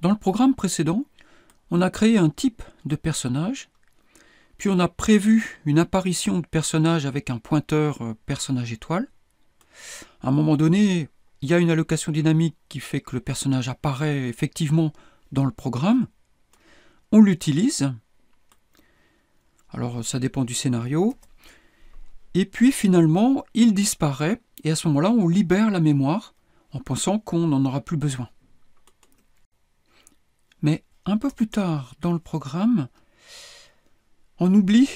Dans le programme précédent, on a créé un type de personnage, puis on a prévu une apparition de personnage avec un pointeur personnage étoile. À un moment donné, il y a une allocation dynamique qui fait que le personnage apparaît effectivement dans le programme. On l'utilise. Alors ça dépend du scénario. Et puis finalement, il disparaît et à ce moment-là, on libère la mémoire en pensant qu'on n'en aura plus besoin. Mais un peu plus tard dans le programme, on oublie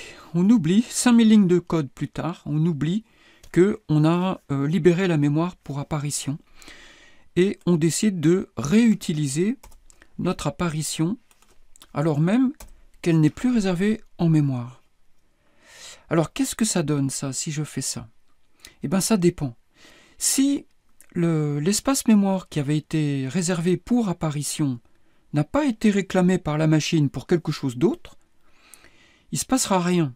5000 lignes de code plus tard, on oublie qu'on a libéré la mémoire pour apparition et on décide de réutiliser notre apparition alors même qu'elle n'est plus réservée en mémoire. Alors qu'est-ce que ça donne ça si je fais ça? Eh bien ça dépend. Si l'espace mémoire qui avait été réservé pour apparition n'a pas été réclamé par la machine pour quelque chose d'autre, il ne se passera rien.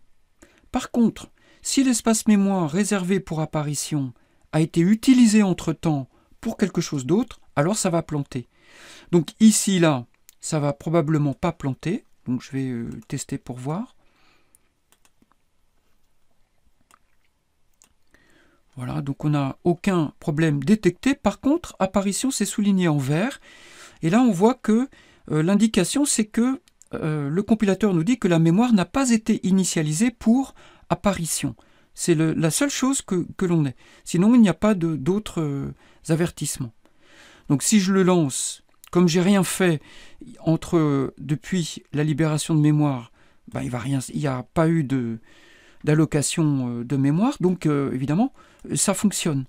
Par contre, si l'espace mémoire réservé pour apparition a été utilisé entre-temps pour quelque chose d'autre, alors ça va planter. Donc ici, là, ça va probablement pas planter. Donc je vais tester pour voir. Voilà, donc on n'a aucun problème détecté. Par contre, apparition, c'est souligné en vert. Et là, on voit que l'indication, c'est que le compilateur nous dit que la mémoire n'a pas été initialisée pour apparition. C'est la seule chose que l'on ait. Sinon, il n'y a pas d'autres avertissements. Donc si je le lance, comme j'ai rien fait depuis la libération de mémoire, ben, il n'y a pas eu d'allocation de mémoire, donc évidemment, ça fonctionne.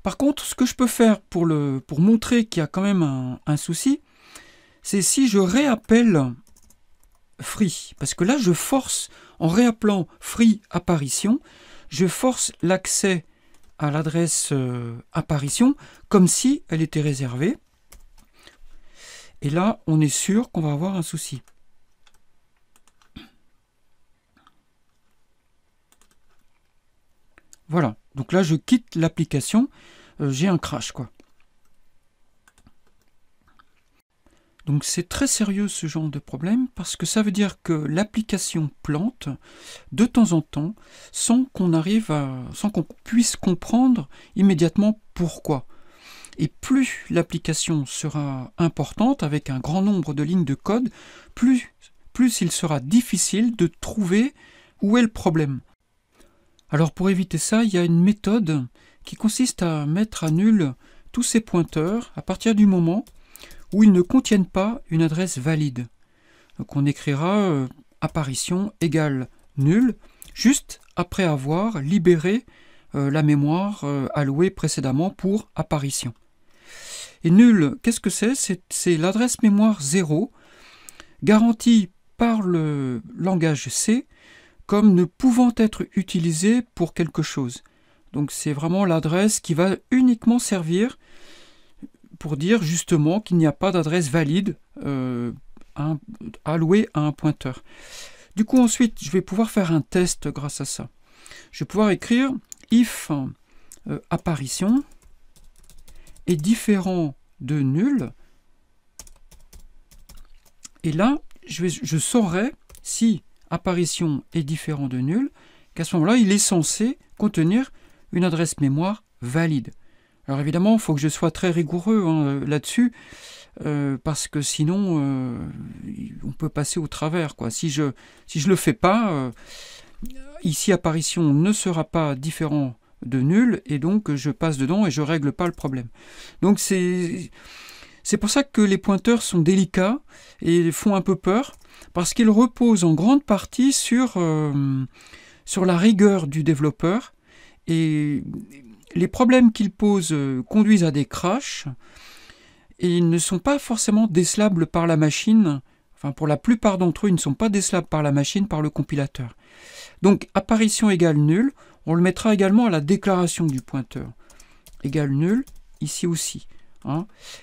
Par contre, ce que je peux faire pour montrer qu'il y a quand même un souci, c'est si je réappelle free, parce que là je force, en réappelant free apparition, je force l'accès à l'adresse apparition comme si elle était réservée. Et là, on est sûr qu'on va avoir un souci. Voilà, donc là je quitte l'application, j'ai un crash quoi. Donc c'est très sérieux ce genre de problème parce que ça veut dire que l'application plante de temps en temps sans qu'on puisse comprendre immédiatement pourquoi. Et plus l'application sera importante avec un grand nombre de lignes de code, plus il sera difficile de trouver où est le problème. Alors pour éviter ça, il y a une méthode qui consiste à mettre à nul tous ces pointeurs à partir du moment où ils ne contiennent pas une adresse valide. Donc on écrira apparition égale nul juste après avoir libéré la mémoire allouée précédemment pour apparition. Et nul, qu'est-ce que c'est? C'est l'adresse mémoire 0 garantie par le langage C comme ne pouvant être utilisé pour quelque chose. Donc c'est vraiment l'adresse qui va uniquement servir pour dire justement qu'il n'y a pas d'adresse valide allouée à un pointeur. Du coup ensuite je vais pouvoir faire un test grâce à ça. Je vais pouvoir écrire if apparition est différent de nul. Et là je saurai si apparition est différent de nul, qu'à ce moment-là, il est censé contenir une adresse mémoire valide. Alors évidemment, il faut que je sois très rigoureux là-dessus, parce que sinon, on peut passer au travers, quoi. Si je le fais pas, ici, apparition ne sera pas différent de nul, et donc je passe dedans et je règle pas le problème. Donc c'est pour ça que les pointeurs sont délicats et font un peu peur, parce qu'ils reposent en grande partie sur la rigueur du développeur, et les problèmes qu'ils posent conduisent à des crashs, et ils ne sont pas forcément décelables par la machine, enfin pour la plupart d'entre eux, ils ne sont pas décelables par la machine, par le compilateur. Donc apparition égale nul, on le mettra également à la déclaration du pointeur. Égale nul, ici aussi.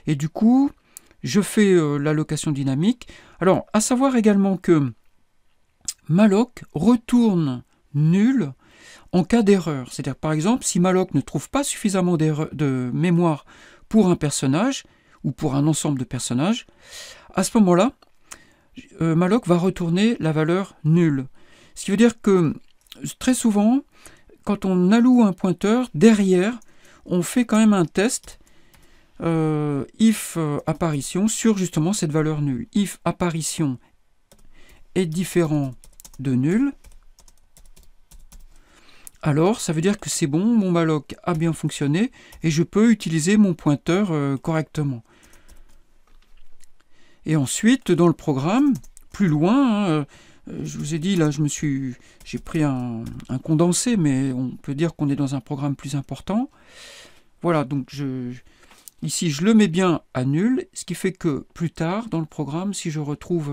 Et du coup, je fais l'allocation dynamique. Alors, à savoir également que malloc retourne nul en cas d'erreur. C'est-à-dire, par exemple, si malloc ne trouve pas suffisamment de mémoire pour un personnage, ou pour un ensemble de personnages, à ce moment-là, malloc va retourner la valeur nulle. Ce qui veut dire que très souvent, quand on alloue un pointeur, derrière, on fait quand même un test if apparition sur justement cette valeur nulle. If apparition est différent de nul, alors ça veut dire que c'est bon, mon malloc a bien fonctionné et je peux utiliser mon pointeur correctement. Et ensuite, dans le programme, plus loin, je vous ai dit, là, j'ai pris un condensé, mais on peut dire qu'on est dans un programme plus important. Voilà, donc ici, je le mets bien à nul, ce qui fait que plus tard, dans le programme, si je retrouve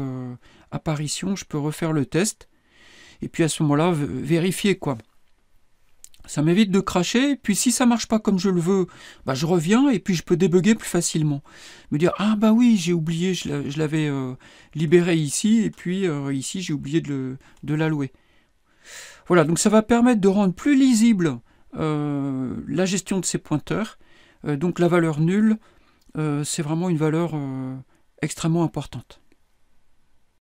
apparition, je peux refaire le test, et puis à ce moment-là, vérifier, quoi. Ça m'évite de cracher, et puis si ça marche pas comme je le veux, bah, je reviens, et puis je peux débugger plus facilement. Me dire, ah bah oui, j'ai oublié, je l'avais libéré ici, et puis ici, j'ai oublié de l'allouer. Voilà, donc ça va permettre de rendre plus lisible la gestion de ces pointeurs. Donc la valeur nulle, c'est vraiment une valeur extrêmement importante.